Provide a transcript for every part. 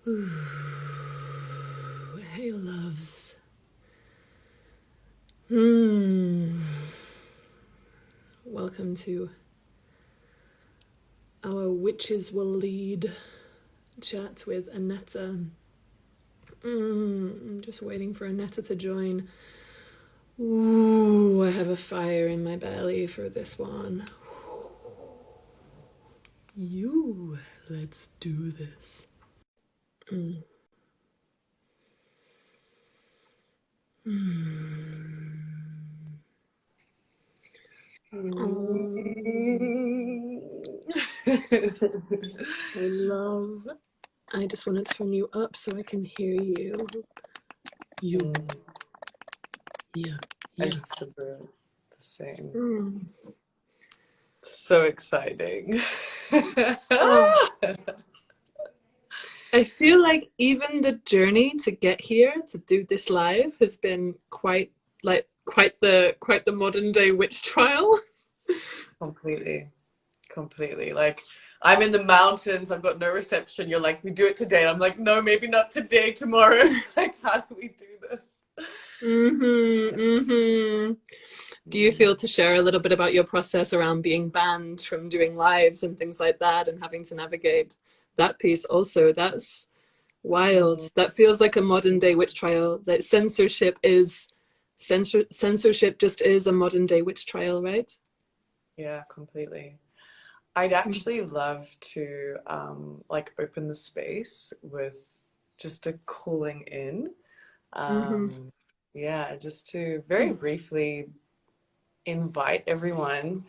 Ooh, hey, loves. Hmm. Welcome to our Witches Will Lead chat with Aneta. I'm just waiting for Aneta to join. Ooh, I have a fire in my belly for this one. Let's do this. Mm. I love. I just want to turn you up so I can hear you. Yeah. I just did the same. Mm. So exciting. Oh, I feel like even the journey to get here to do this live has been quite the modern day witch trial. Completely. Like, I'm in the mountains, I've got no reception. You're like, we do it today. I'm like, no, maybe not today, tomorrow. Like, how do we do this? Do you feel to share a little bit about your process around being banned from doing lives and things like that and having to navigate that piece also? That's wild. That feels like a modern day witch trial. That censorship just is a modern day witch trial, right? Yeah, completely. I'd actually love to like open the space with just a calling in. Mm-hmm. Yeah, just to very briefly invite everyone,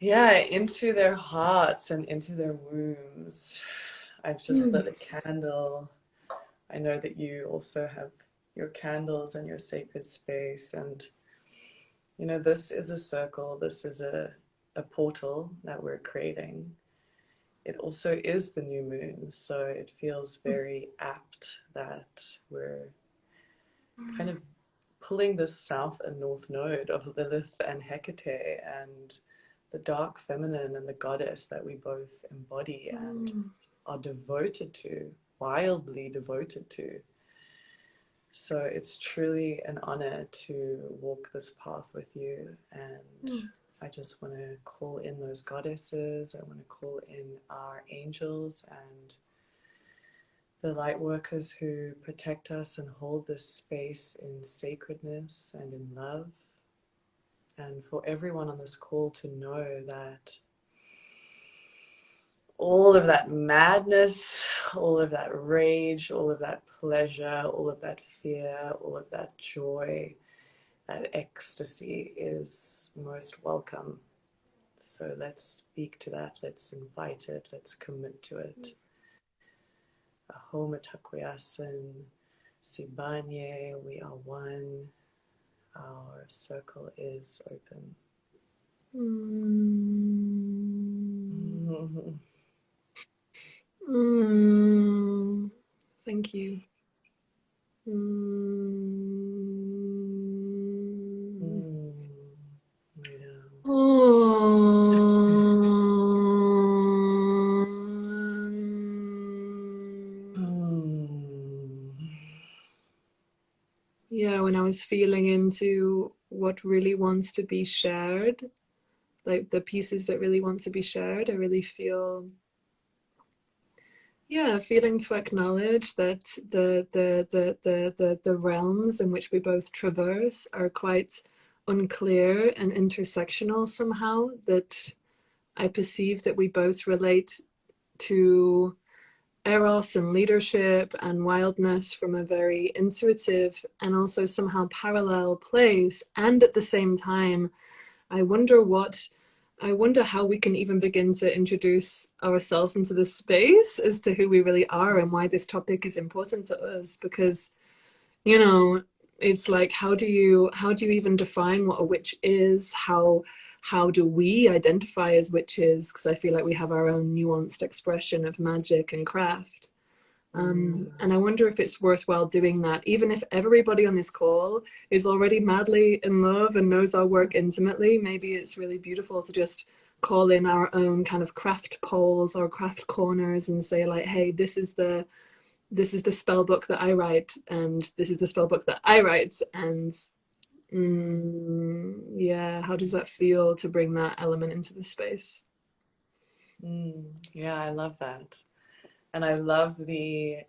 yeah, into their hearts and into their wombs. I've just lit a candle. I know that you also have your candles and your sacred space. And, you know, this is a circle, this is a portal that we're creating. It also is the new moon. So it feels very apt that we're kind of pulling this south and north node of Lilith and Hecate and the dark feminine and the goddess that we both embody and are devoted to, wildly devoted to. So it's truly an honor to walk this path with you. And I just want to call in those goddesses. I want to call in our angels and the light workers who protect us and hold this space in sacredness and in love. And for everyone on this call to know that all of that madness, all of that rage, all of that pleasure, all of that fear, all of that joy, that ecstasy is most welcome. So let's speak to that, let's invite it, let's commit to it. Ahom Takoyasin, Sibanye, we are one. Our circle is open. Thank you. Yeah, when I was feeling into what really wants to be shared, like the pieces that really want to be shared, I really feel, yeah, feeling to acknowledge that the realms in which we both traverse are quite unclear and intersectional somehow, that I perceive that we both relate to eros and leadership and wildness from a very intuitive and also somehow parallel place. And at the same time, I wonder how we can even begin to introduce ourselves into this space as to who we really are and why this topic is important to us. Because, you know, it's like, how do you even define what a witch is? How do we identify as witches? Because I feel like we have our own nuanced expression of magic and craft. And I wonder if it's worthwhile doing that, even if everybody on this call is already madly in love and knows our work intimately. Maybe it's really beautiful to just call in our own kind of craft poles or craft corners and say like, hey, this is the spell book that I write, and this is the spell book that I write, and yeah, how does that feel to bring that element into the space? Yeah, I love that. And I love the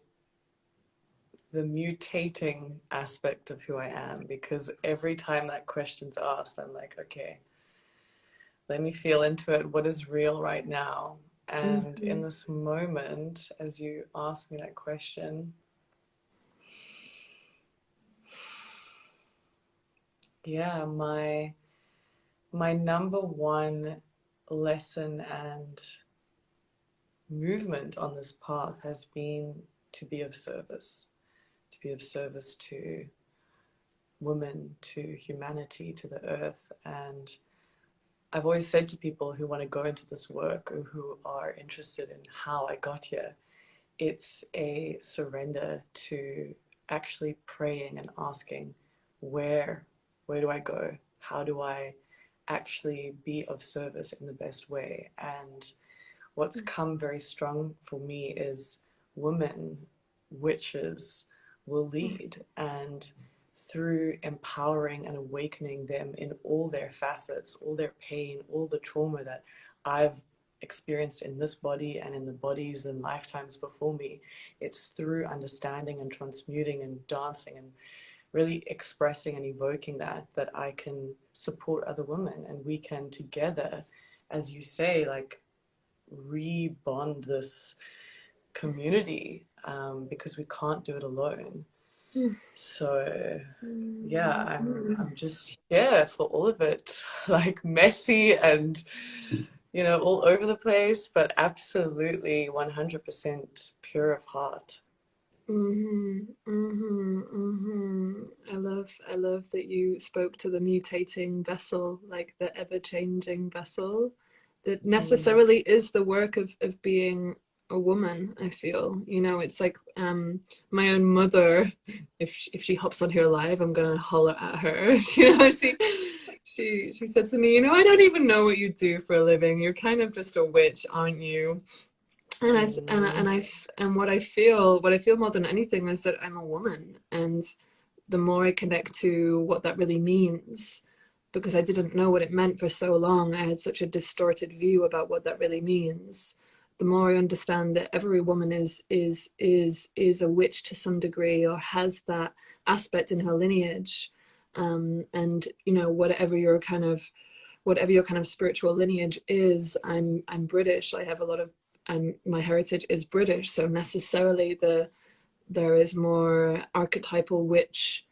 mutating aspect of who I am, because every time that question's asked, I'm like, okay, let me feel into it. What is real right now? And in Mm-hmm. this moment, as you ask me that question, yeah, my number one lesson and movement on this path has been to be of service, to be of service to women, to humanity, to the earth. And I've always said to people who want to go into this work or who are interested in how I got here, it's a surrender to actually praying and asking, where where do I go? How do I actually be of service in the best way? And what's come very strong for me is women, witches, will lead. And through empowering and awakening them in all their facets, all their pain, all the trauma that I've experienced in this body and in the bodies and lifetimes before me, it's through understanding and transmuting and dancing and really expressing and evoking that I can support other women, and we can together, as you say, like rebond this community, because we can't do it alone. So yeah, I'm just here for all of it, like messy and all over the place, but absolutely 100% pure of heart. I love that you spoke to the mutating vessel, like the ever-changing vessel, that Mm, necessarily is the work of being a woman, I feel. It's like my own mother, if she hops on here live, I'm gonna holler at her. She said to me, I don't even know what you do for a living. You're kind of just a witch, aren't you? And I s- mm, and what I feel more than anything is that I'm a woman, and the more I connect to what that really means, because I didn't know what it meant for so long, I had such a distorted view about what that really means. The more I understand that every woman is a witch to some degree, or has that aspect in her lineage, and whatever your kind of spiritual lineage is. I'm British. I have a lot of my heritage is British, so necessarily there is more archetypal witch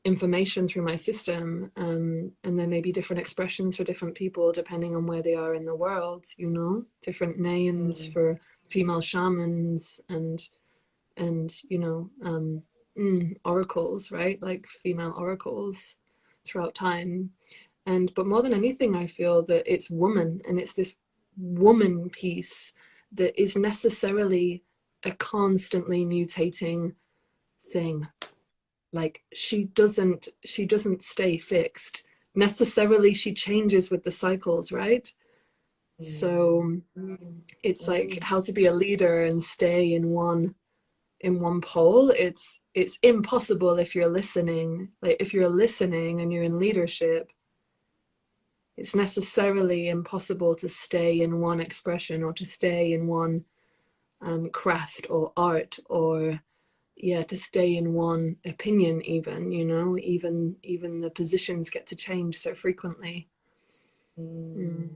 information through my system, and there may be different expressions for different people depending on where they are in the world. Different names mm, for female shamans, and oracles, right? Like female oracles throughout time. But more than anything, I feel that it's woman, and it's this woman piece that is necessarily a constantly mutating thing. Like she doesn't stay fixed. Necessarily she changes with the cycles, right? mm, So it's like mm, how to be a leader and stay in one pole. It's impossible if you're listening. Like if you're listening and you're in leadership, it's necessarily impossible to stay in one expression, or to stay in one craft or art, or yeah, to stay in one opinion. Even the positions get to change so frequently. mm,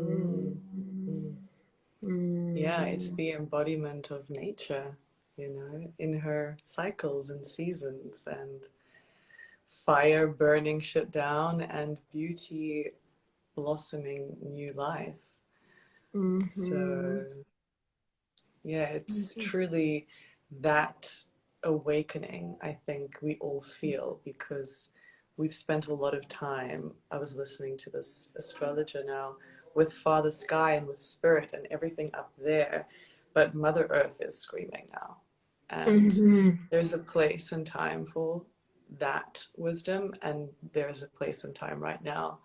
mm, Mm, mm. Yeah, it's mm, the embodiment of nature, in her cycles and seasons, and fire burning shit down and beauty blossoming new life. mhm, So, yeah, it's mhm, truly that awakening I think we all feel, because we've spent a lot of time. I was listening to this astrologer now, with Father Sky and with Spirit and everything up there, but Mother Earth is screaming now. And mhm, there's a place and time for that wisdom, and there's a place and time right now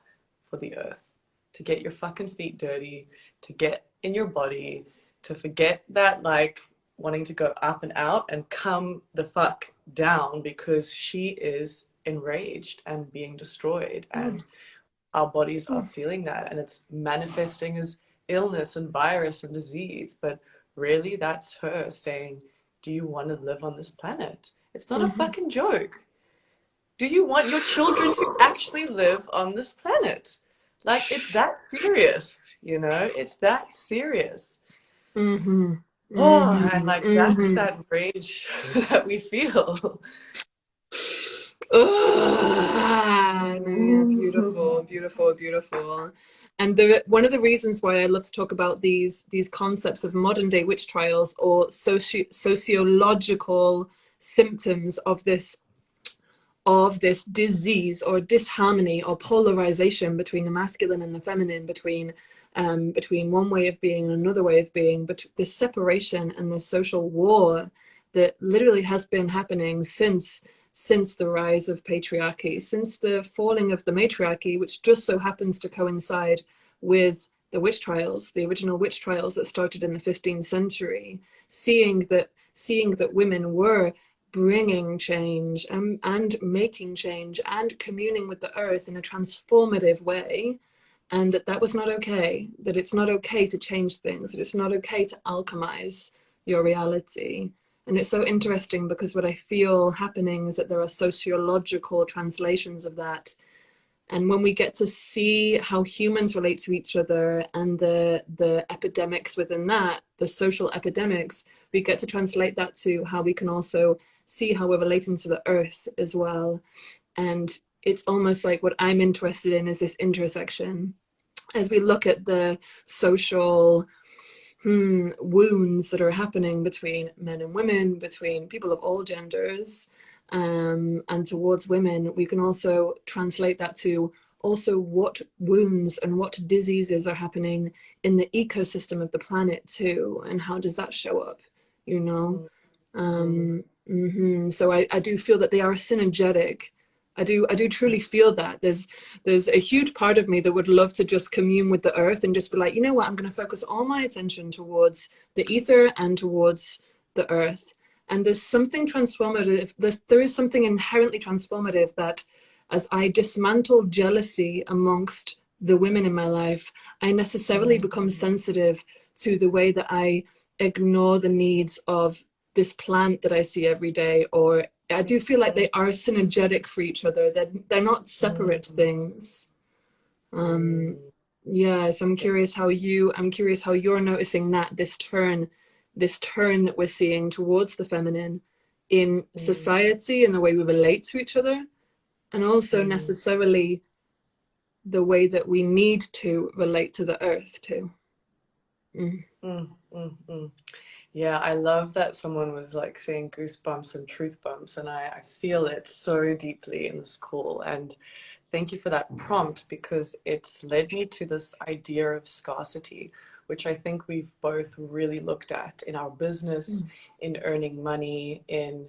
for the earth. to get your fucking feet dirty, to get in your body, to forget that like wanting to go up and out and come the fuck down because she is enraged and being destroyed, and our bodies are feeling that, and it's manifesting as illness and virus and disease. But really, that's her saying, do you want to live on this planet? It's not a fucking joke. Do you want your children to actually live on this planet? Like, it's that serious, you know? It's that serious. Mm-hmm. Oh, and Mm-hmm. like, that's Mm-hmm. that rage that we feel. Oh, no, yeah, beautiful, beautiful, beautiful. And one of the reasons why I love to talk about these concepts of modern day witch trials or sociological symptoms of this disease or disharmony or polarization between the masculine and the feminine, between one way of being and another way of being, but this separation and this social war that literally has been happening since the rise of patriarchy, since the falling of the matriarchy, which just so happens to coincide with the witch trials, the original witch trials that started in the 15th century, seeing that women were bringing change and making change and communing with the earth in a transformative way, and that was not okay, that it's not okay to change things, that it's not okay to alchemize your reality. And it's so interesting because what I feel happening is that there are sociological translations of that. And when we get to see how humans relate to each other and the epidemics within that, the social epidemics, we get to translate that to how we can also see how we're relating to the earth as well. And it's almost like what I'm interested in is this intersection. As we look at the social wounds that are happening between men and women, between people of all genders, and towards women, we can also translate that to also what wounds and what diseases are happening in the ecosystem of the planet too, and how does that show up, you know? So I do feel that they are synergetic. I do truly feel that there's a huge part of me that would love to just commune with the earth and just be like, you know what, I'm going to focus all my attention towards the ether and towards the earth. And there's something transformative. There is something inherently transformative that, as I dismantle jealousy amongst the women in my life, I necessarily become sensitive to the way that I ignore the needs of this plant that I see every day, or I do feel like they are synergetic for each other. They're not separate things. Yes, I'm curious how you're noticing that this turn that we're seeing towards the feminine in society and the way we relate to each other, and also necessarily the way that we need to relate to the earth too. Mm. Mm, mm, mm. Yeah, I love that someone was like saying goosebumps and truth bumps, and I feel it so deeply in this call. And thank you for that prompt because it's led me to this idea of scarcity, which I think we've both really looked at in our business, in earning money, in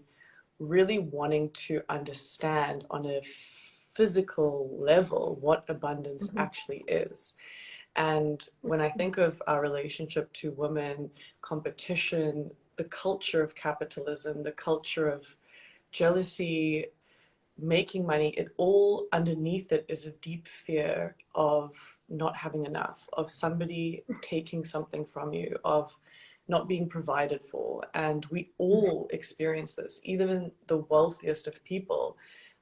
really wanting to understand on a physical level what abundance actually is. And when I think of our relationship to women, competition, the culture of capitalism, the culture of jealousy, making money, it all underneath it is a deep fear of not having enough, of somebody taking something from you, of not being provided for. And we all experience this, even the wealthiest of people.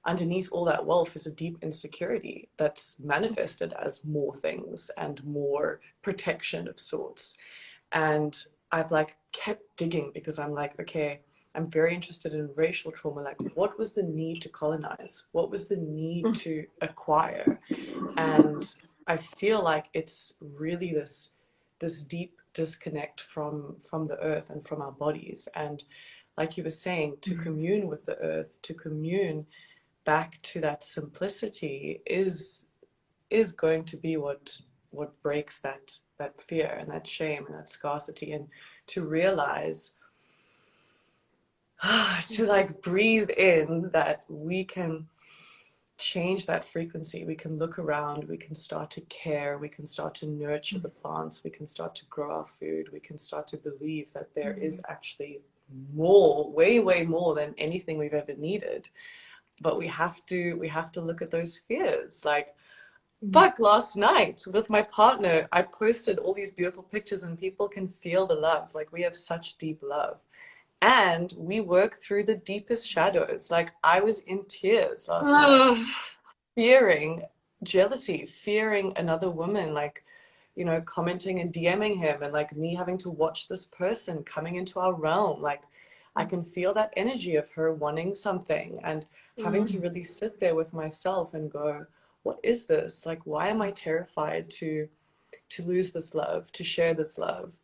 Underneath all that wealth is a deep insecurity that's manifested as more things and more protection of sorts. And I've like kept digging because I'm like, okay, I'm very interested in racial trauma. Like, what was the need to colonize? What was the need to acquire? And I feel like it's really this deep disconnect from the earth and from our bodies. And like you were saying, to commune with the earth, to commune back to that simplicity is going to be what breaks that fear and that shame and that scarcity, and to realize to like breathe in that we can change that frequency, we can look around, we can start to care, we can start to nurture the plants, we can start to grow our food, we can start to believe that there is actually more, way, way more than anything we've ever needed. But we have to look at those fears. Like, fuck, last night with my partner, I posted all these beautiful pictures and people can feel the love. Like, we have such deep love. And we work through the deepest shadows. Like, I was in tears last night, Ah, fearing jealousy, fearing another woman, like, you know, commenting and DMing him, and like me having to watch this person coming into our realm. Like, I can feel that energy of her wanting something, and having to really sit there with myself and go, what is this? Like, why am I terrified to lose this love, to share this love?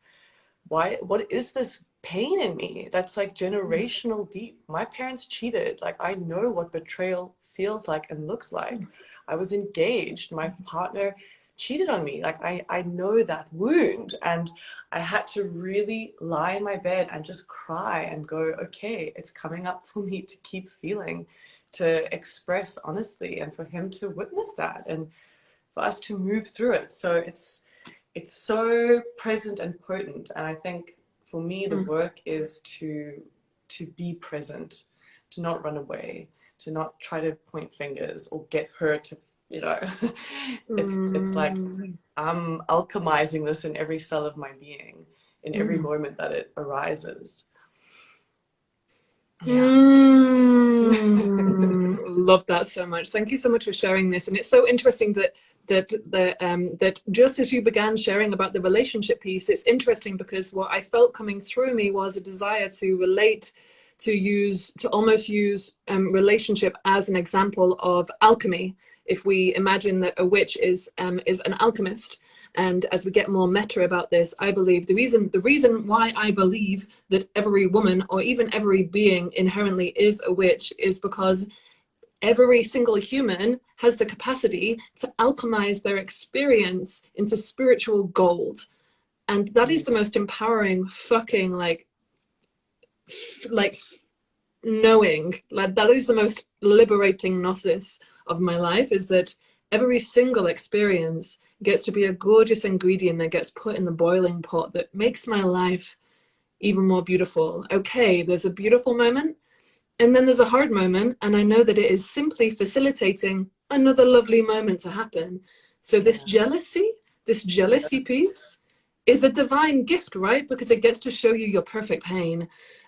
Why, what is this pain in me that's like generational deep? My parents cheated. Like, I know what betrayal feels like and looks like. I was engaged, my partner cheated on me. Like, I know that wound, and I had to really lie in my bed and just cry and go, okay, it's coming up for me to keep feeling, to express honestly, and for him to witness that, and for us to move through it. So it's so present and potent. And I think for me, the work is to be present, to not run away, to not try to point fingers or get her to, you know, it's like I'm alchemizing this in every cell of my being, in every moment that it arises. Yeah. Love that so much. Thank you so much for sharing this. And it's so interesting that just as you began sharing about the relationship piece, it's interesting because what I felt coming through me was a desire to relate, to almost use relationship as an example of alchemy. If we imagine that a witch is an alchemist, and as we get more meta about this, I believe the reason why I believe that every woman or even every being inherently is a witch is because every single human has the capacity to alchemize their experience into spiritual gold. And that is the most empowering fucking like knowing. Like, that is the most liberating gnosis of my life, is that every single experience gets to be a gorgeous ingredient that gets put in the boiling pot that makes my life even more beautiful. Okay, there's a beautiful moment, and then there's a hard moment, and I know that it is simply facilitating another lovely moment to happen. So this jealousy piece is a divine gift, right? Because it gets to show you your perfect pain.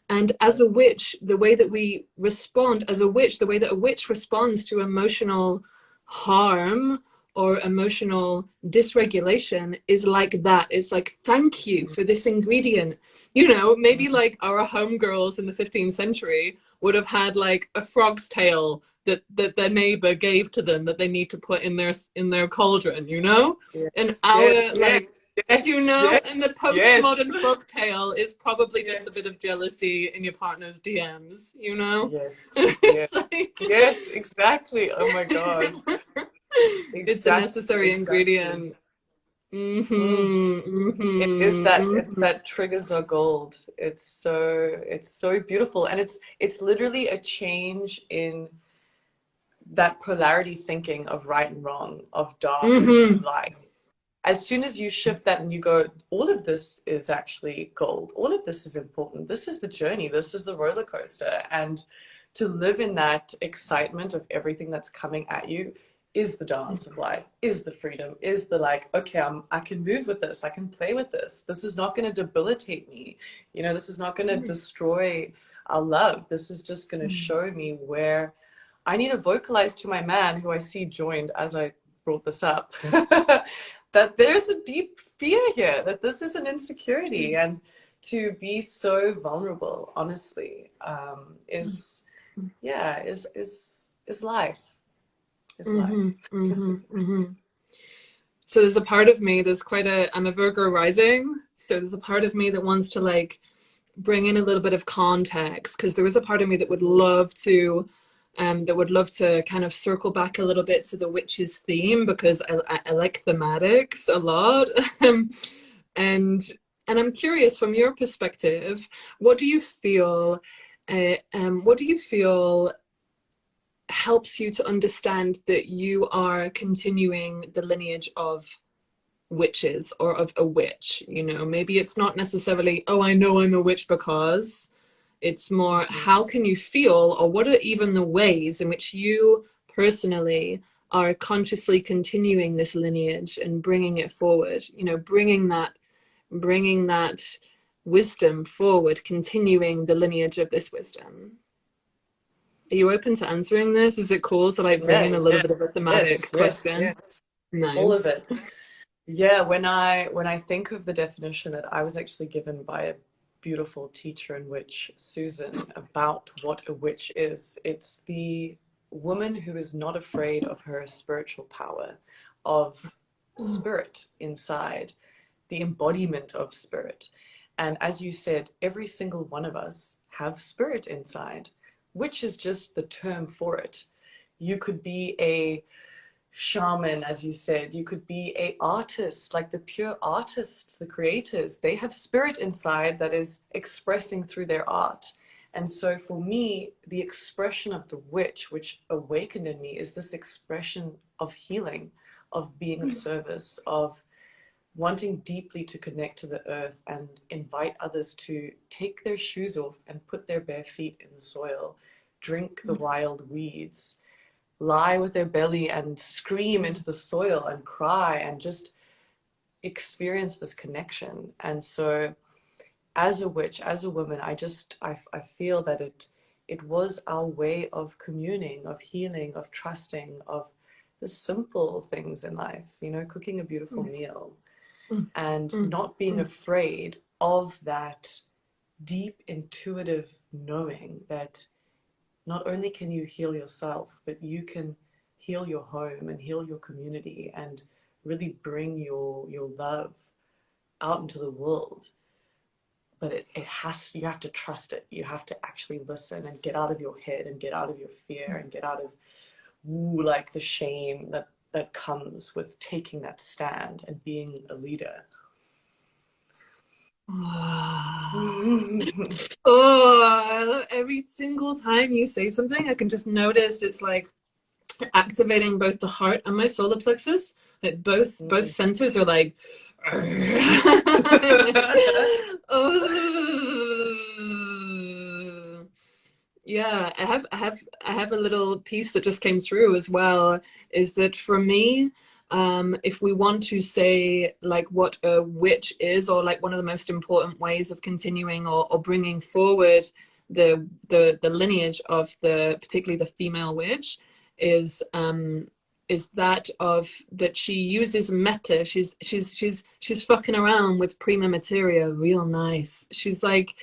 And as a witch, the way that we respond, as a witch, the way that a witch responds to emotional harm or emotional dysregulation is like that. It's like, thank you for this ingredient. You know, maybe like our homegirls in the 15th century would have had like a frog's tail that their neighbor gave to them that they need to put in their cauldron, you know? And Yes, our yes, yes, like, you yes, know, and yes, the yes, postmodern folktale is probably just a bit yes, of jealousy in your partner's DMs, you know? yes, yes, It's like yes, exactly. Oh my God. it's a Exactly, necessary exactly. ingredient. Mm. It's Mm-hmm. that triggers are gold. It's so beautiful. And it's literally a change in that polarity thinking of right and wrong, of dark Mm-hmm. and light. As soon as you shift that and you go, all of this is actually gold, all of this is important, this is the journey, this is the roller coaster, and to live in that excitement of everything that's coming at you is the dance of life, is the freedom, is the like, okay, I can move with this, I can play with this is not going to debilitate me, you know, this is not going to destroy our love, this is just going to show me where I need to vocalize to my man, who I see joined as I brought this up, that there's a deep fear here, that this is an insecurity, and to be so vulnerable, honestly, is yeah, is life, is Mm-hmm. life. Mm-hmm. Mm-hmm. So there's a part of me, I'm a Virgo rising, so there's a part of me that wants to like bring in a little bit of context, because there is a part of me that would love to kind of circle back a little bit to the witches theme, because I like thematics a lot. and and I'm curious, from your perspective, what do you feel what do you feel helps you to understand that you are continuing the lineage of witches or of a witch. You know, maybe it's not necessarily, oh, I know I'm a witch because. It's more, how can you feel, or what are even the ways in which you personally are consciously continuing this lineage and bringing it forward, you know, bringing that wisdom forward, continuing the lineage of this wisdom. Are you open to answering this? Is it cool to like bring Yeah, in a little yeah, bit of a yes, thematic yes, question? yes. All of Nice. it. Yeah, when I think of the definition that I was actually given by a beautiful teacher and witch, Susan, about what a witch is, it's the woman who is not afraid of her spiritual power, of spirit inside, the embodiment of spirit. And as you said, every single one of us have spirit inside, which is just the term for it. You could be a shaman, as you said. You could be a artist, like the pure artists, the creators. They have spirit inside that is expressing through their art. And so for me, the expression of the witch, which awakened in me, is this expression of healing, of being of service, of wanting deeply to connect to the earth and invite others to take their shoes off and put their bare feet in the soil, drink the wild weeds, lie with their belly and scream into the soil and cry and just experience this connection. And so as a witch, as a woman, I feel that it was our way of communing, of healing, of trusting, of the simple things in life, you know, cooking a beautiful meal and not being afraid of that deep intuitive knowing that not only can you heal yourself, but you can heal your home and heal your community and really bring your love out into the world. But you have to trust it. You have to actually listen and get out of your head and get out of your fear and get out of like the shame that comes with taking that stand and being a leader. Oh, I love every single time you say something, I can just notice it's like activating both the heart and my solar plexus. Like both centers are like oh. Yeah, I have a little piece that just came through as well, is that for me, if we want to say like what a witch is, or like one of the most important ways of continuing or bringing forward the lineage of the particularly the female witch is that of that she uses meta. She's fucking around with prima materia real nice. She's like,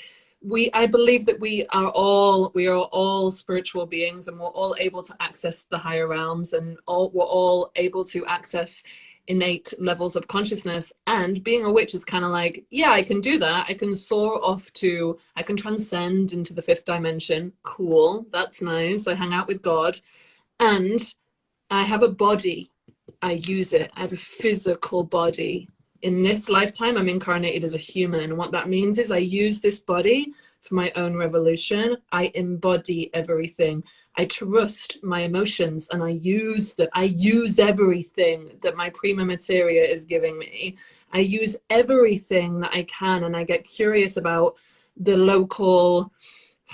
I believe that we are all spiritual beings, and we're all able to access the higher realms, and we're all able to access innate levels of consciousness. And being a witch is kind of like, yeah, I can do that. I can soar off to, I can transcend into the fifth dimension. Cool, that's nice. I hang out with God, and I have a body. I use it. I have a physical body. In this lifetime, I'm incarnated as a human. What that means is I use this body for my own revolution. I embody everything. I trust my emotions, and I use everything that my prima materia is giving me. I use everything that I can, and I get curious about the local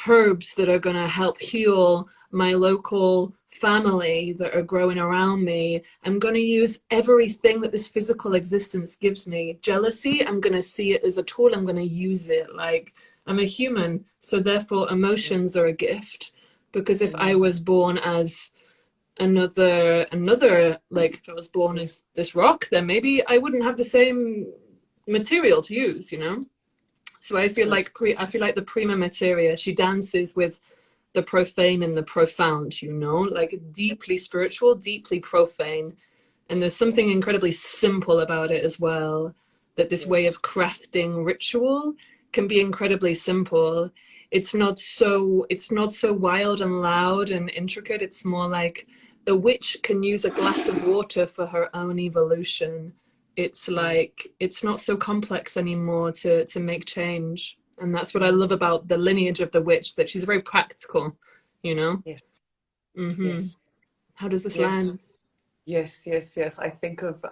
herbs that are going to help heal my local family that are growing around me. I'm going to use everything that this physical existence gives me. Jealousy, I'm going to see it as a tool. I'm going to use it. Like, I'm a human, so therefore emotions are a gift. Because if I was born as another like if I was born as this rock, then maybe I wouldn't have the same material to use, you know. So I feel like the prima materia, she dances with the profane and the profound, you know, like deeply spiritual, deeply profane. And there's something incredibly simple about it as well, that this way of crafting ritual can be incredibly simple. It's not so wild and loud and intricate. It's more like a witch can use a glass of water for her own evolution. It's like, it's not so complex anymore to make change. And that's what I love about the lineage of the witch, that she's very practical, you know? Yes. Mm-hmm. Yes. How does this Yes. land? Yes, yes, yes. I think of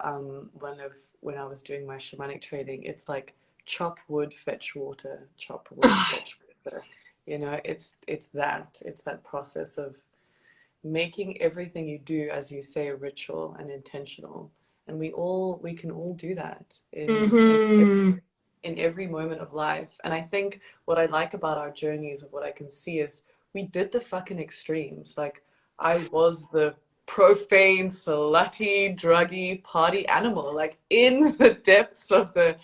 one of when I was doing my shamanic training, it's like chop wood, fetch water, chop wood, fetch water. It's that process of making everything you do, as you say, a ritual and intentional. And we can all do that Mm-hmm. in every moment of life. And I think what I like about our journeys of what I can see is we did the fucking extremes. Like I was the profane, slutty, druggy party animal, like in the depths of the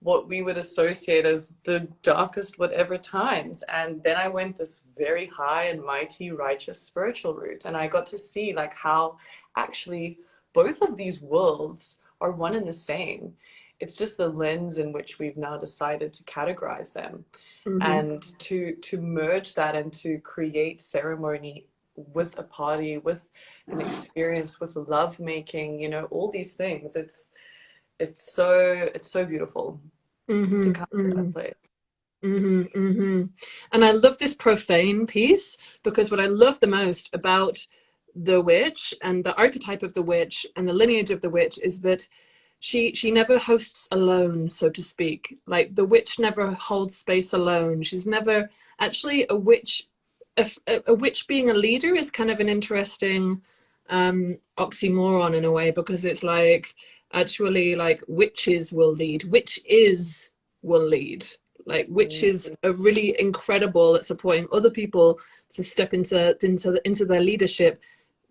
what we would associate as the darkest whatever times. And then I went this very high and mighty, righteous spiritual route. And I got to see like how actually both of these worlds are one and the same. It's just the lens in which we've now decided to categorize them Mm-hmm. and to merge that and to create ceremony with a party, with an experience, with love making, all these things. It's so beautiful to come to Mm-hmm. that place. Hmm. Hmm. And I love this profane piece because what I love the most about the witch and the archetype of the witch and the lineage of the witch is that she never hosts alone, so to speak. Like the witch never holds space alone. She's never actually a witch. A witch being a leader is kind of an interesting oxymoron in a way because it's like actually like witches will lead. Witch is will lead like which is Mm, a really incredible at supporting other people to step into their leadership.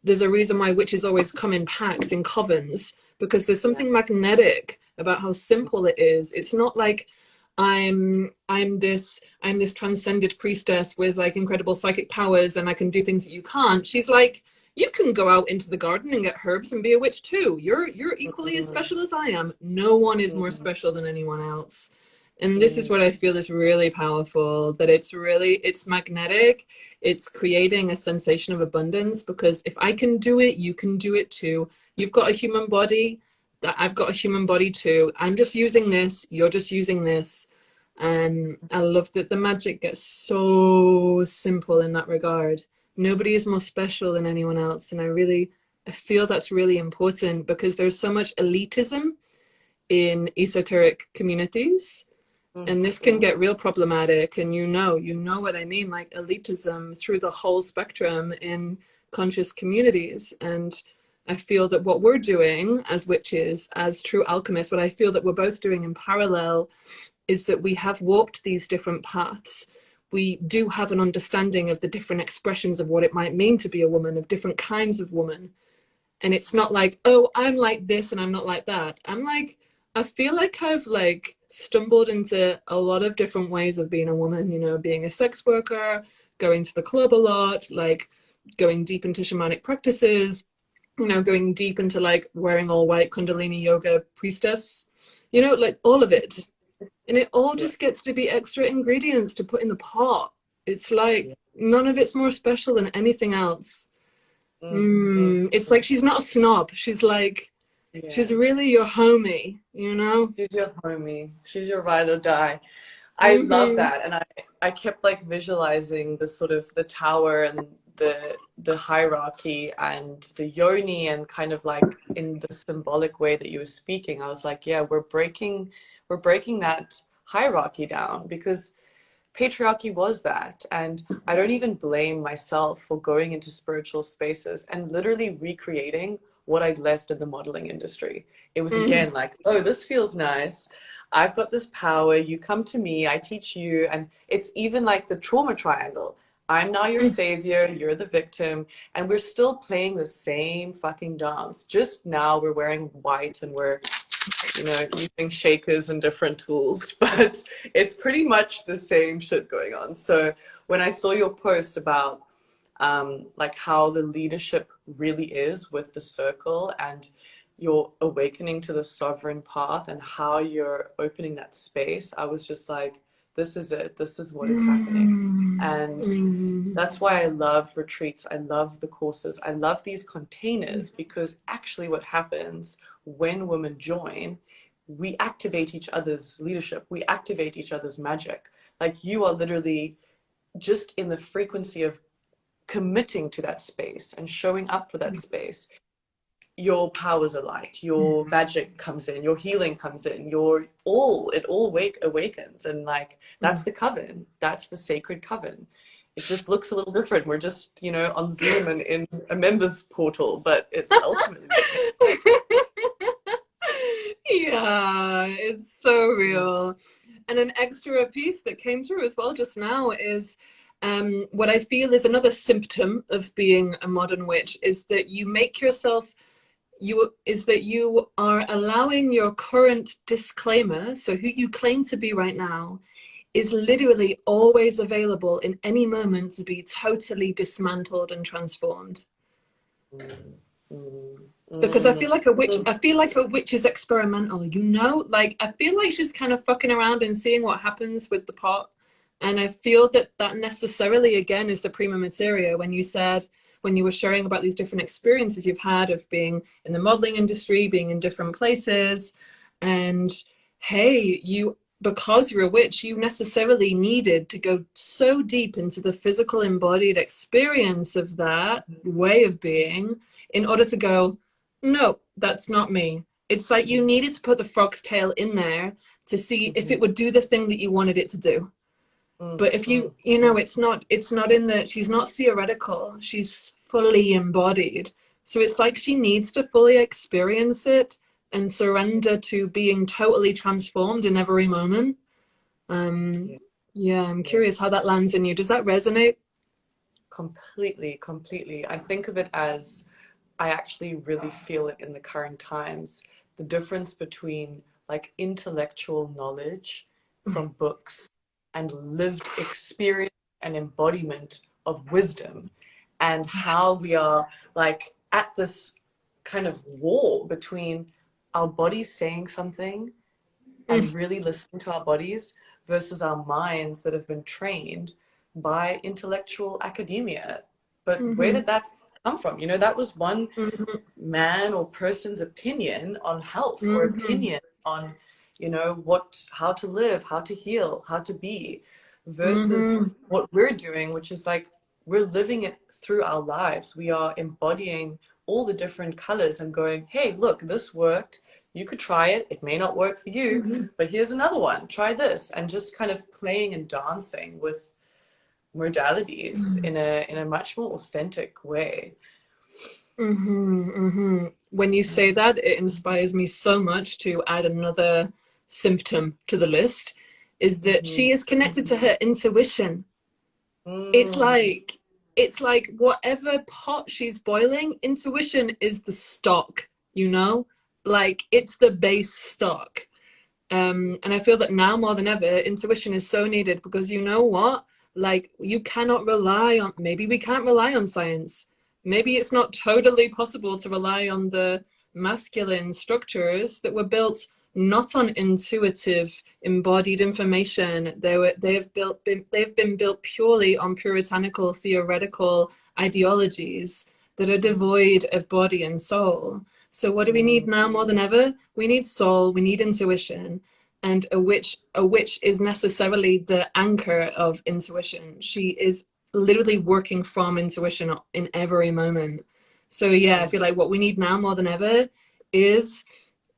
There's a reason why witches always come in packs in covens because there's yeah. something magnetic about how simple it is. It's not like I'm this transcended priestess with like incredible psychic powers and I can do things that you can't. She's like, you can go out into the garden and get herbs and be a witch too. You're equally as Mm, special as I am. No one is more mm, special than anyone else. And this is mm, what I feel is really powerful, that it's magnetic. It's creating a sensation of abundance because if I can do it, you can do it too. You've got a human body, that I've got a human body too. I'm just using this, you're just using this. And I love that the magic gets so simple in that regard. Nobody is more special than anyone else. And I feel that's really important because there's so much elitism in esoteric communities, mm, and this can mm. get real problematic. And you know what I mean, like elitism through the whole spectrum in conscious communities. And I feel that what we're doing as witches, as true alchemists, what I feel that we're both doing in parallel is that we have walked these different paths. We do have an understanding of the different expressions of what it might mean to be a woman, of different kinds of woman. And it's not like, oh, I'm like this and I'm not like that. I'm like, I feel like I've like stumbled into a lot of different ways of being a woman, being a sex worker, going to the club a lot, like going deep into shamanic practices, going deep into like wearing all white Kundalini yoga priestess, like all of it. And it all Yeah, just gets to be extra ingredients to put in the pot. It's like yeah. none of it's more special than anything else. Mm, mm, It's mm. like she's not a snob. She's Yeah. really your homie. She's your homie. She's your ride or die. I love Mm-hmm. that. And I kept like visualizing the sort of the tower and the hierarchy and the yoni and kind of like in the symbolic way that you were speaking. I was like, yeah, we're breaking that hierarchy down because patriarchy was that. And I don't even blame myself for going into spiritual spaces and literally recreating what I'd left in the modeling industry. It was Mm-hmm. again like, oh, this feels nice. I've got this power. You come to me, I teach you. And it's even like the trauma triangle. I'm now your savior, you're the victim, and we're still playing the same fucking dance. Just now we're wearing white and we're using shakers and different tools, but it's pretty much the same shit going on. So when I saw your post about like how the leadership really is with the circle and you're awakening to the sovereign path and how you're opening that space, I was just like, this is it. This is what is happening. And Mm-hmm. that's why I love retreats. I love the courses. I love these containers because actually, what happens when women join, we activate each other's leadership, we activate each other's magic. Like you are literally just in the frequency of committing to that space and showing up for that space, your powers are light, your magic comes in, your healing comes in, it all awakens. And like, that's the coven, that's the sacred coven. It just looks a little different. We're just, you know, on Zoom and in a members portal, but it's ultimately Yeah, it's so real. And an extra piece that came through as well just now is what I feel is another symptom of being a modern witch is that you make yourself you are allowing your current disclaimer, so who you claim to be right now, is literally always available in any moment to be totally dismantled and transformed. Because I feel like a witch is experimental, you know? Like, I feel like she's kind of fucking around and seeing what happens with the pot. And I feel that that necessarily, again, is the prima materia. When you were sharing about these different experiences you've had of being in the modeling industry, being in different places, and hey, because you're a witch, you necessarily needed to go so deep into the physical embodied experience of that way of being in order to go, no, that's not me. It's like you needed to put the frog's tail in there to see if it would do the thing that you wanted it to do. But if you know, it's not in the, she's not theoretical, she's fully embodied. So it's like she needs to fully experience it and surrender to being totally transformed in every moment. Yeah, I'm curious how that lands in you. Does that resonate? Completely, completely. I think of it as, I actually really feel it in the current times, the difference between like intellectual knowledge from books and lived experience and embodiment of wisdom, and how we are like at this kind of war between our bodies saying something and really listening to our bodies versus our minds that have been trained by intellectual academia. But where did that come from? You know, that was one man or person's opinion on health or opinion on, you know, how to live, how to heal, how to be, versus what we're doing, which is like, we're living it through our lives. We are embodying all the different colors and going, hey, look, this worked. You could try it. It may not work for you, but here's another one. Try this. And just kind of playing and dancing with modalities in a much more authentic way. When you say that, it inspires me so much to add another symptom to the list, is that she is connected to her intuition. It's like whatever pot she's boiling, intuition is the stock, you know? Like, it's the base stock. And I feel that now more than ever, intuition is so needed, because you know what? Like, you cannot rely on, maybe we can't rely on science. Maybe it's not totally possible to rely on the masculine structures that were built not on intuitive embodied information. They've been built purely on puritanical theoretical ideologies that are devoid of body and soul. So what do we need now more than ever? We need soul, we need intuition. And a witch is necessarily the anchor of intuition. She is literally working from intuition in every moment. So yeah, I feel like what we need now more than ever is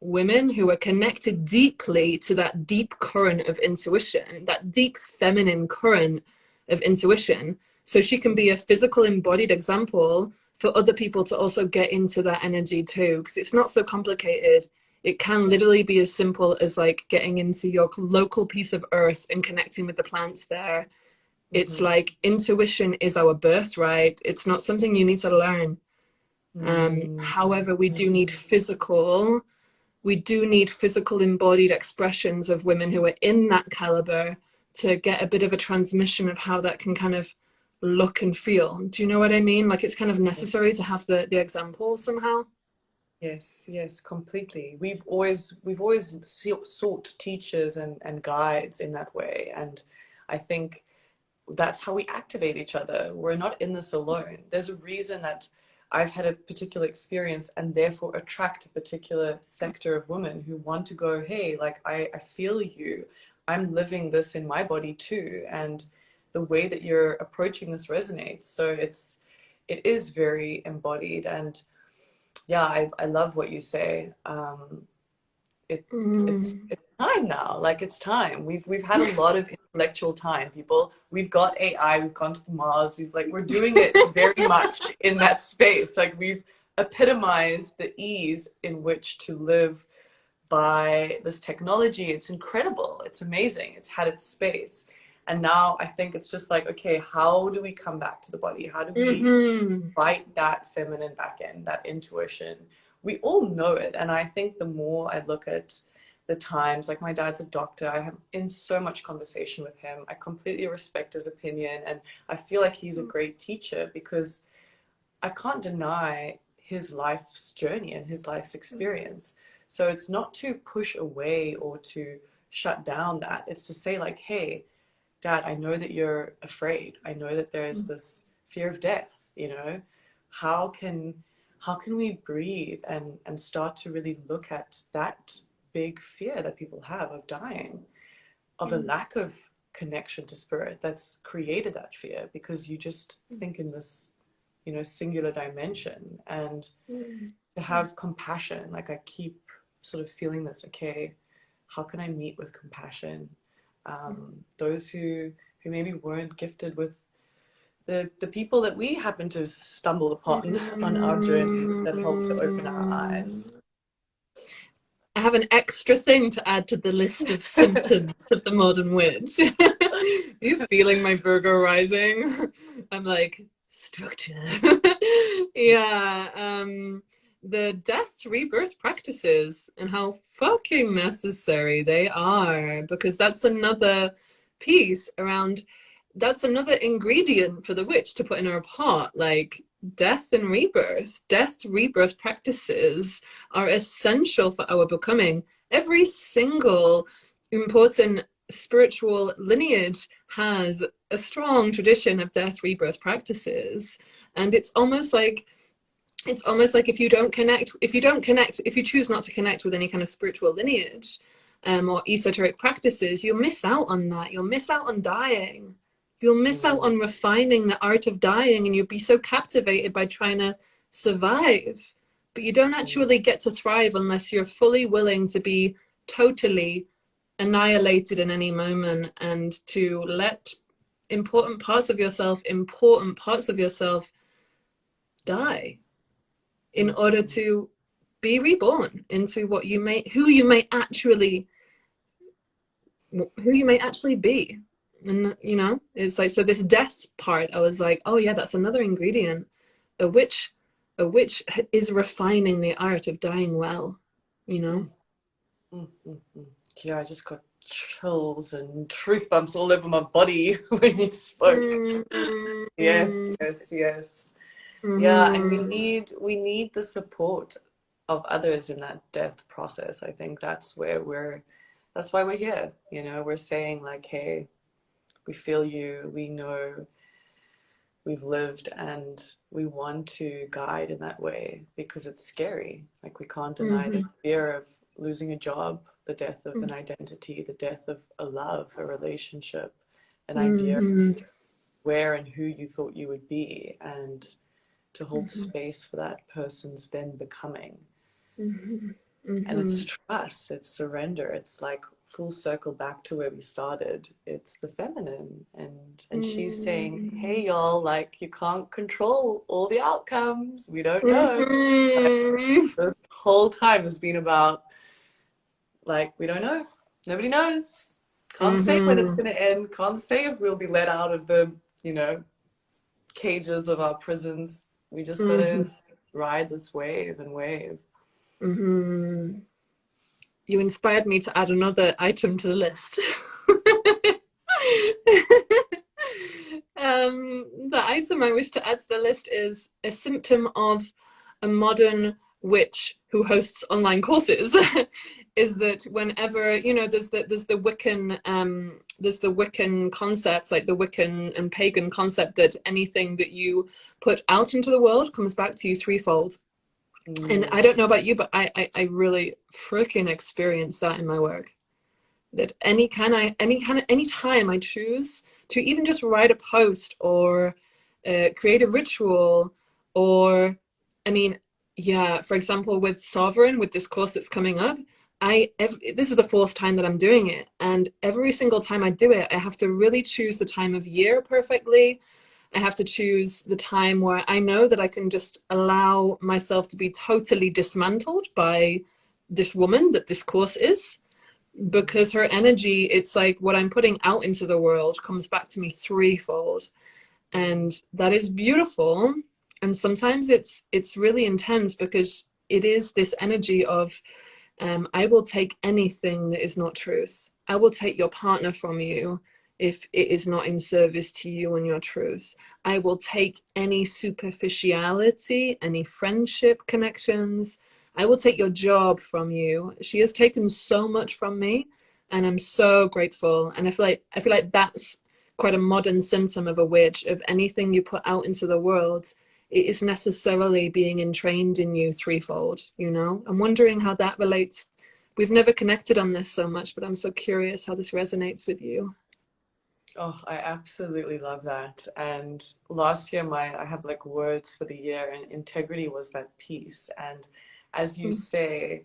women who are connected deeply to that deep current of intuition, that deep feminine current of intuition, so she can be a physical embodied example for other people to also get into that energy too, because it's not so complicated. It can literally be as simple as like getting into your local piece of earth and connecting with the plants there. It's like intuition is our birthright. It's not something you need to learn. However, we do need physical embodied expressions of women who are in that caliber to get a bit of a transmission of how that can kind of look and feel. Do you know what I mean? Like, it's kind of necessary to have the example somehow. Yes, completely. We've always sought teachers and guides in that way. And I think that's how we activate each other. We're not in this alone. There's a reason that I've had a particular experience and therefore attract a particular sector of women who want to go, hey, like, I feel you. I'm living this in my body too. And the way that you're approaching this resonates. So it's it is very embodied. And yeah, I love what you say. It's time now. Like, it's time. We've had a lot of intellectual time, people. We've got AI, we've gone to Mars, we're doing it very much in that space. Like, we've epitomized the ease in which to live by this technology. It's incredible. It's amazing. It's had its space. And now I think it's just like, okay, how do we come back to the body? How do we invite that feminine back in, that intuition? We all know it. And I think the more I look at the times, like, my dad's a doctor, I have in so much conversation with him. I completely respect his opinion. And I feel like he's a great teacher, because I can't deny his life's journey and his life's experience. So it's not to push away or to shut down that. It's to say, like, hey, Dad, I know that you're afraid. I know that there's this fear of death, you know. How can we breathe and start to really look at that big fear that people have of dying, of a lack of connection to spirit that's created that fear, because you just think in this, you know, singular dimension. And to have compassion, like, I keep sort of feeling this, okay, how can I meet with compassion those who maybe weren't gifted with the people that we happen to stumble upon on our journey, that help to open our eyes. I have an extra thing to add to the list of symptoms of the modern witch. Are you feeling my Virgo rising? I'm like, structure. Yeah. The death rebirth practices and how fucking necessary they are, because that's another piece around, that's another ingredient for the witch to put in her pot. Like, death rebirth practices are essential for our becoming. Every single important spiritual lineage has a strong tradition of death rebirth practices. And it's almost like if you choose not to connect with any kind of spiritual lineage or esoteric practices, you'll miss out on that. You'll miss out on dying. You'll miss out on refining the art of dying, and you'll be so captivated by trying to survive. But you don't actually get to thrive unless you're fully willing to be totally annihilated in any moment, and to let important parts of yourself die in order to be reborn into who you may actually be. And, you know, it's like, so this death part, I was like, oh yeah, that's another ingredient. A witch is refining the art of dying well, you know. Yeah, I just got chills and truth bumps all over my body when you spoke. Yes. Yeah, and we need the support of others in that death process. I think that's why we're here. You know, we're saying, like, hey, we feel you, we know, we've lived, and we want to guide in that way, because it's scary. Like, we can't deny the fear of losing a job, the death of an identity, the death of a love, a relationship, an idea of where and who you thought you would be, and to hold space for that person's then becoming. And it's trust, it's surrender, it's like full circle back to where we started. It's the feminine, and she's saying, hey y'all, like, you can't control all the outcomes. We don't know. Like, this whole time has been about, like, we don't know. Nobody knows. Can't say when it's going to end. Can't say if we'll be let out of the, you know, cages of our prisons. We just gotta ride this wave and wave. You inspired me to add another item to the list. The item I wish to add to the list is a symptom of a modern witch who hosts online courses. Is that whenever, you know, there's the Wiccan concept, like the Wiccan and pagan concept, that anything that you put out into the world comes back to you threefold. And I don't know about you, but I really freaking experience that in my work. That any time I choose to even just write a post or create a ritual, or, I mean, yeah, for example, with Sovereign, with this course that's coming up, this is the fourth time that I'm doing it, and every single time I do it, I have to really choose the time of year perfectly. I have to choose the time where I know that I can just allow myself to be totally dismantled by this woman that this course is, because her energy, it's like what I'm putting out into the world comes back to me threefold, and that is beautiful. And sometimes it's really intense, because it is this energy of, I will take anything that is not truth. I will take your partner from you if it is not in service to you and your truth. I will take any superficiality, any friendship connections. I will take your job from you. She has taken so much from me, and I'm so grateful. And I feel like that's quite a modern symptom of a witch, of anything you put out into the world, it is necessarily being entrained in you threefold, you know? I'm wondering how that relates. We've never connected on this so much, but I'm so curious how this resonates with you. Oh, I absolutely love that. And last year, I have like words for the year, and integrity was that piece. And as you Mm. say,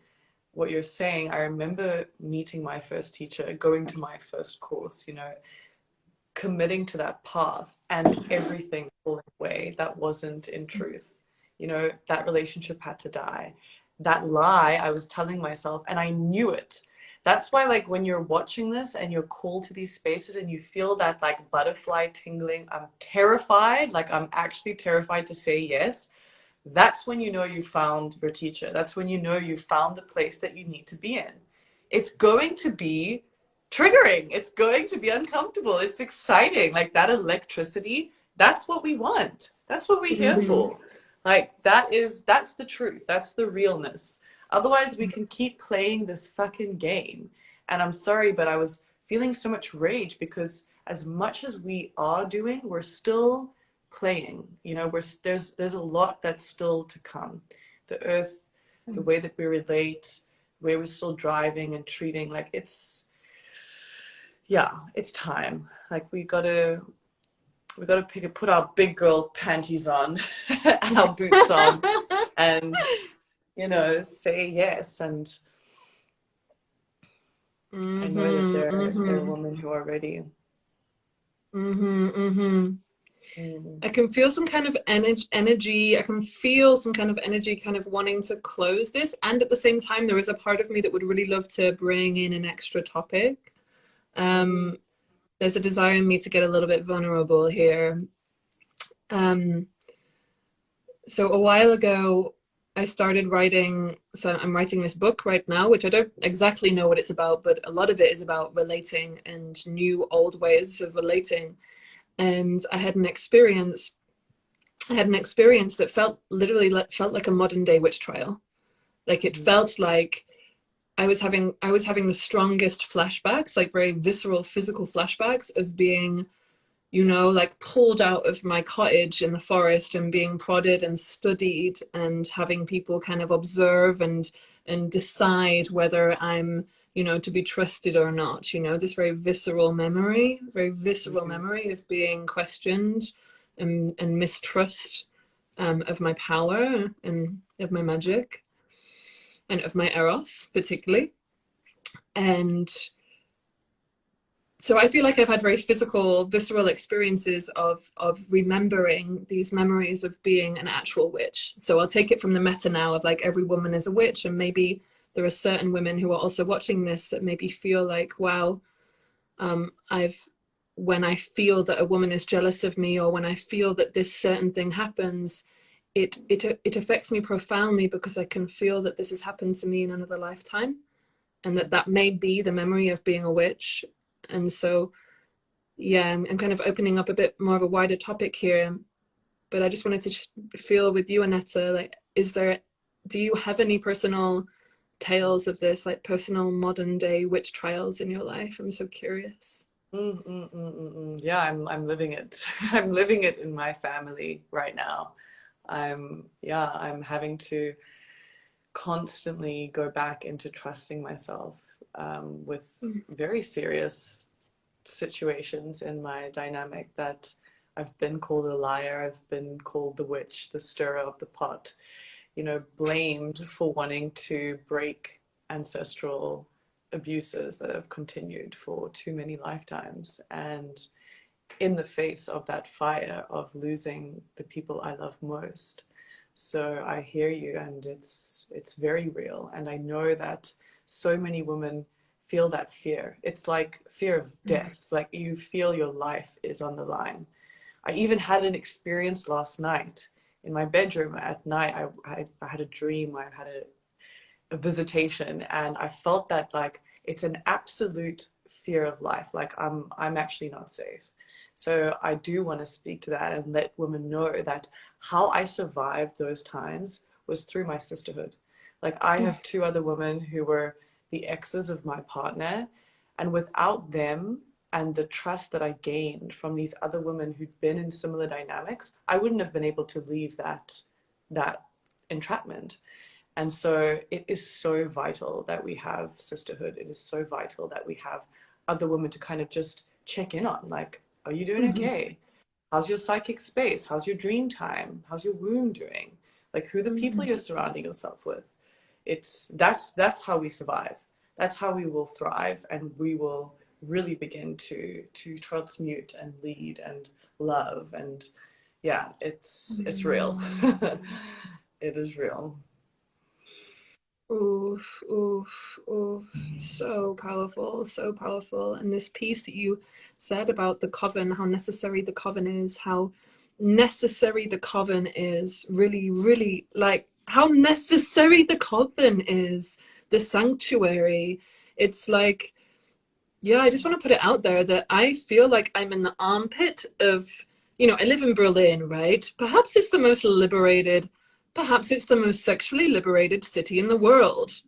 what you're saying, I remember meeting my first teacher, going to my first course, you know, committing to that path, and everything falling away that wasn't in truth. You know, that relationship had to die. That lie I was telling myself, and I knew it. That's why, like, when you're watching this and you're called to these spaces and you feel that like butterfly tingling, I'm terrified, like, I'm actually terrified to say yes. That's when you know you found your teacher. That's when you know you found the place that you need to be in. It's going to be triggering. It's going to be uncomfortable. It's exciting. Like that electricity, that's what we want. That's what we're here Mm-hmm. for. Like that's the truth. That's the realness. Otherwise, we can keep playing this fucking game. And I'm sorry, but I was feeling so much rage because as much as we are doing, we're still playing. You know, there's a lot that's still to come. The earth, the way that we relate, the way we're still driving and treating, like it's time. Like we gotta put our big girl panties on and our boots on, and say yes. And I know that Mm-hmm. there are Mm-hmm. women who are ready. Mm-hmm. Mm-hmm. Mm. I can feel some kind of energy. I can feel some kind of energy kind of wanting to close this. And at the same time, there is a part of me that would really love to bring in an extra topic. Mm. Um, there's a desire in me to get a little bit vulnerable here. Um, so a while ago, I started writing. So I'm writing this book right now, which I don't exactly know what it's about, but a lot of it is about relating and new old ways of relating. And I had an experience that felt literally felt like a modern day witch trial. Like it Mm. felt like I was having the strongest flashbacks, like very visceral physical flashbacks of being, like pulled out of my cottage in the forest and being prodded and studied, and having people kind of observe and decide whether I'm, to be trusted or not. This very visceral Mm. memory of being questioned, and mistrust, of my power and of my magic and of my eros particularly. And so I feel like I've had very physical, visceral experiences of remembering these memories of being an actual witch. So I'll take it from the meta now of like every woman is a witch, and maybe there are certain women who are also watching this that maybe feel like, wow, I've when I feel that a woman is jealous of me, or when I feel that this certain thing happens, it affects me profoundly, because I can feel that this has happened to me in another lifetime, and that may be the memory of being a witch. And so, yeah, I'm kind of opening up a bit more of a wider topic here, but I just wanted to feel with you, Aneta, like, do you have any personal tales of this, like personal modern day witch trials in your life? I'm so curious. Mm, mm, mm, mm, mm. Yeah, I'm living it. I'm living it in my family right now. I'm having to constantly go back into trusting myself, with Mm. very serious situations in my dynamic that I've been called a liar. I've been called the witch, the stirrer of the pot, you know, blamed for wanting to break ancestral abuses that have continued for too many lifetimes. And in the face of that fire of losing the people I love most. So I hear you, and it's very real. And I know that so many women feel that fear. It's like fear of death. Like you feel your life is on the line. I even had an experience last night in my bedroom at night. I had a dream. I had a visitation, and I felt that like it's an absolute fear of life. Like I'm actually not safe. So I do want to speak to that and let women know that how I survived those times was through my sisterhood. Like I have two other women who were the exes of my partner, and without them and the trust that I gained from these other women who'd been in similar dynamics, I wouldn't have been able to leave that entrapment. And so it is so vital that we have sisterhood. It is so vital that we have other women to kind of just check in on. Like, are you doing Mhm. okay? How's your psychic space? How's your dream time? How's your womb doing? Like, who are the people Mhm. you're surrounding yourself with? That's how we survive. That's how we will thrive, and we will really begin to transmute and lead and love. And yeah, it's real. It is real. Oof, oof, oof. So powerful, so powerful. And this piece that you said about the coven, how necessary the coven is, how necessary the coven is, really, really like how necessary the coven is, the sanctuary. It's like, yeah, I just want to put it out there that I feel like I'm in the armpit of, I live in Berlin, right? Perhaps it's the most liberated, perhaps it's the most sexually liberated city in the world,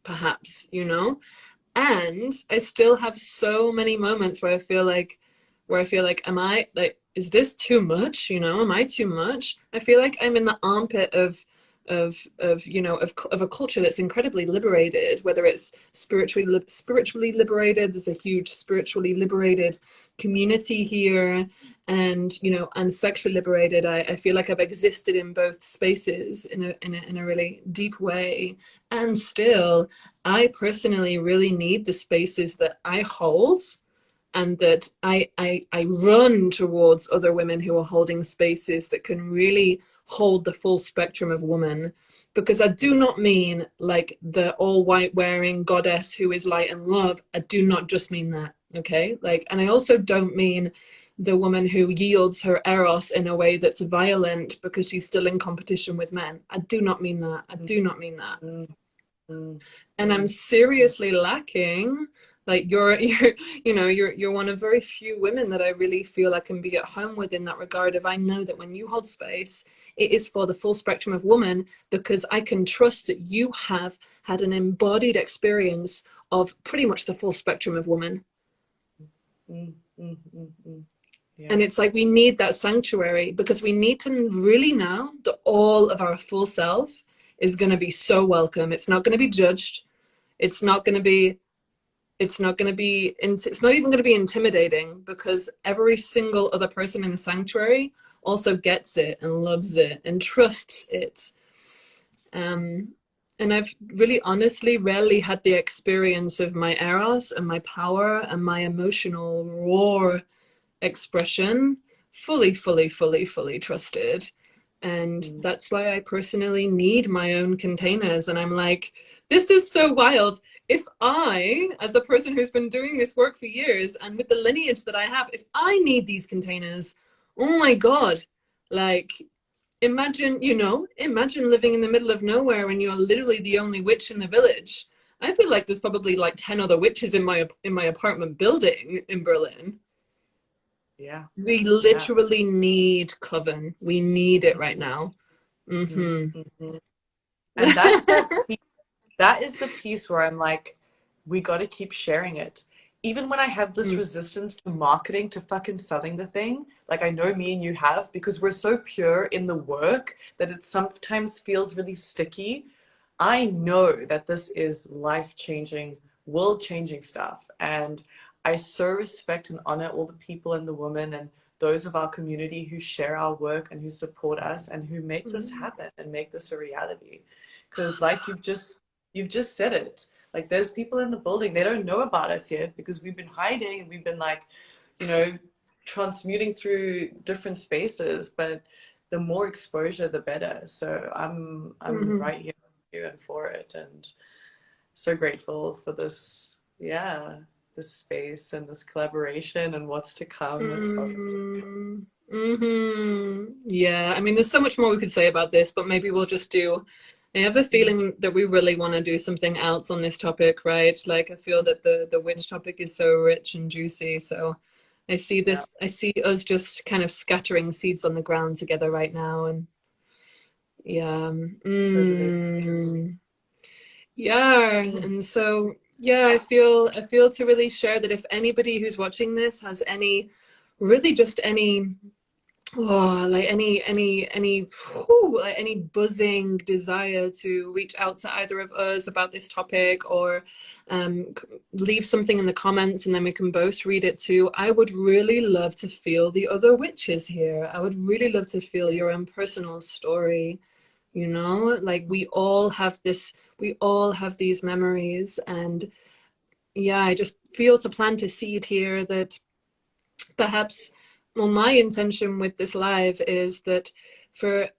perhaps, And I still have so many moments where I feel like, am I like, is this too much? Am I too much? I feel like I'm in the armpit of a culture that's incredibly liberated, whether it's spiritually liberated. There's a huge spiritually liberated community here, and sexually liberated. I feel like I've existed in both spaces in a really deep way, and still I personally really need the spaces that I hold, and that I run towards other women who are holding spaces that can really hold the full spectrum of woman. Because I do not mean like the all white wearing goddess who is light and love. I do not just mean that. Okay. And I also don't mean the woman who yields her eros in a way that's violent because she's still in competition with men. I do not mean that. I do not mean that. Mm, mm, And I'm mm. seriously lacking. Like you're one of very few women that I really feel I can be at home with in that regard. If I know that when you hold space, it is for the full spectrum of woman, because I can trust that you have had an embodied experience of pretty much the full spectrum of woman. Mm, mm, mm, mm. And Yeah. it's like we need that sanctuary, because we need to really know that all of our full self is going to be so welcome. It's not going to be judged. It's not going to be it's not even going to be intimidating, because every single other person in the sanctuary also gets it and loves it and trusts it. um and I've really honestly rarely had the experience of my eros and my power and my emotional raw expression fully trusted. And Mm, that's why I personally need my own containers. And I'm like, this is so wild. If I, as a person who's been doing this work for years and with the lineage that I have, if I need these containers, oh my God, like, imagine living in the middle of nowhere and you're literally the only witch in the village. I feel like there's probably like 10 other witches in my apartment building in Berlin. yeah. We Yeah. literally need coven. We need it right Mhm, now. mhm, Mm-hmm. mhm. And that's that is the piece where I'm like, we got to keep sharing it. Even when I have this Mm. resistance to marketing, to fucking selling the thing, like I know me and you have, because we're so pure in the work that it sometimes feels really sticky. I know that this is life-changing, world-changing stuff. And I so respect and honor all the people and the women and those of our community who share our work and who support us and who make this Mm. happen and make this a reality. Because like you've just said it. Like there's people in the building, they don't know about us yet because we've been hiding and we've been like, you know, transmuting through different spaces, but the more exposure the better. So I'm Mhm. right here with you and for it, and so grateful for this, yeah, this space and this collaboration and what's to come. It's so Mm. Yeah, I mean, there's so much more we could say about this, but maybe we'll just do. I have a feeling that we really want to do something else on this topic, right? Like, I feel that the witch topic is so rich and juicy. So I see yeah, this, I see us just kind of scattering seeds on the ground together right now. And yeah, totally. yeah. Mm. And so, yeah, I feel to really share that if anybody who's watching this has any, really just any, oh, like like any buzzing desire to reach out to either of us about this topic, or leave something in the comments and then we can both read it too. I would really love to feel the other witches here. I would really love to feel your own personal story. You know, like we all have these memories, and yeah, I just feel to plant a seed here that perhaps, well, my intention with this live is that for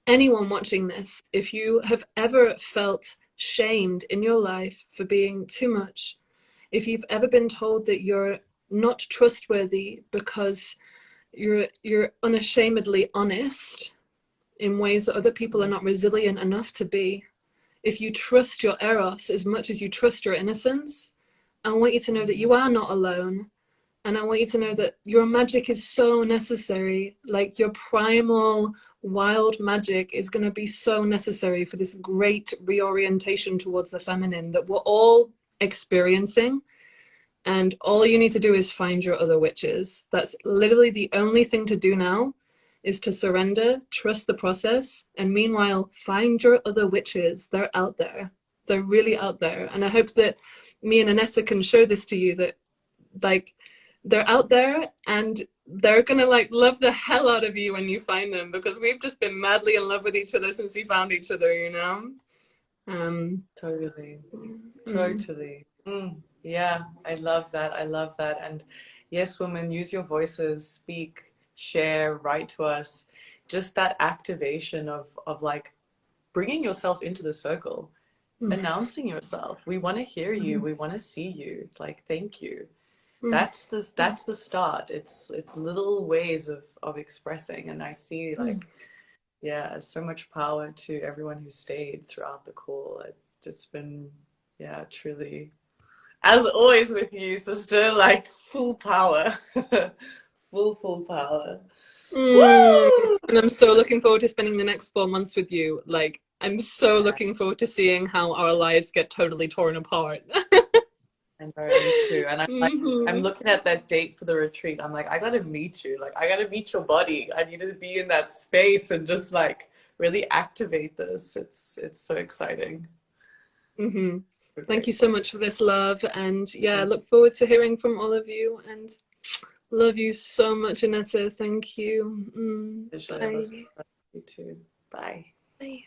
anyone watching this, if you have ever felt shamed in your life for being too much, if you've ever been told that you're not trustworthy because you're unashamedly honest in ways that other people are not resilient enough to be, if you trust your eros as much as you trust your innocence, I want you to know that you are not alone. And I want you to know that your magic is so necessary. Like your primal wild magic is going to be so necessary for this great reorientation towards the feminine that we're all experiencing. And all you need to do is find your other witches. That's literally the only thing to do now, is to surrender, trust the process, and meanwhile, find your other witches. They're out there. They're really out there. And I hope that me and Anessa can show this to you, that like they're out there and they're gonna like love the hell out of you when you find them, because we've just been madly in love with each other since we found each other, you know. um Totally. mm, Totally. Mm. Yeah, I love that. I love that. And yes, women, use your voices, speak, share, write to us. Just that activation of like bringing yourself into the circle, mm, announcing yourself. We want to hear you. mm, We want to see you. Like, thank you. mm, That's the start. It's little ways of expressing. And I see mm. like, yeah, so much power to everyone who stayed throughout the call. It's just been, yeah, truly, as always with you, sister, like full power. Full power. Mm. Woo! And I'm so looking forward to spending the next 4 months with you. Like, I'm so Yeah, looking forward to seeing how our lives get totally torn apart. I know, me too. And I'm like, I'm Hmm. looking at that date for the retreat. I'm like, I gotta meet you. Like, I gotta meet your body. I need to be in that space and just like really activate this. It's so exciting. Hmm. So Thank you so grateful. much for this, love. And yeah, Thank look forward to hearing from all of you. And love you so much, Anetta. Thank you. you, Shayla. Bye. You too. Bye. Bye.